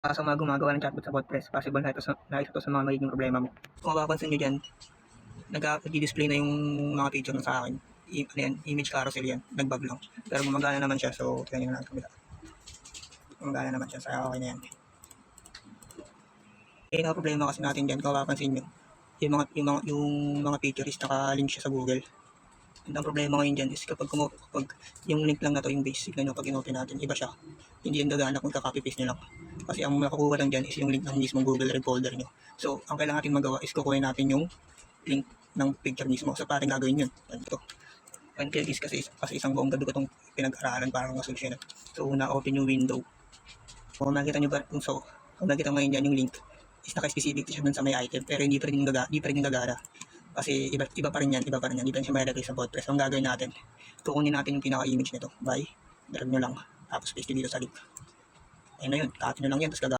Sa mga gumagawa ng chatbot sa WordPress, possible na isa to sa mga magiging problema mo. Kung mapapansin nyo dyan, nag-display na yung mga picture na sa akin. Image carousel yan, nag-bug lang. Pero gumagana naman siya, so tignan nyo na lang sa kabila. Gumagana naman siya, sa okay na yan. Yung problema kasi natin dyan, kung mapapansin nyo, yung mga picture is naka-link siya sa Google. And ang problema ngayon dyan is kapag yung link lang na to, yung basic na pag in-open natin, iba siya. Hindi yung gagana kung kaka-copy-paste nyo lang. Kasi ang makukuha lang dyan is yung link ng mismong Google Drive folder nyo. So, ang kailangan natin magawa is kukunin natin yung link ng picture mismo. So, parang gagawin yun. Ito. And is kasi isang buong gabi ko itong pinag-aralan para masolusyonan. So, una, open yung window. Kung makikita nyo ba, kung makikita mo ngayon dyan yung link, is naka-specific siya dun sa may item, pero hindi pa rin yung gagana. Kasi iba pa rin yan, hindi pa rin siya mailagay sa WordPress. So, ang gagawin natin, kukunin natin yung pinaka-image nito. Drag nyo lang, tapos paste dito sa link. Ayun na yun, copy nyo lang yan, tapos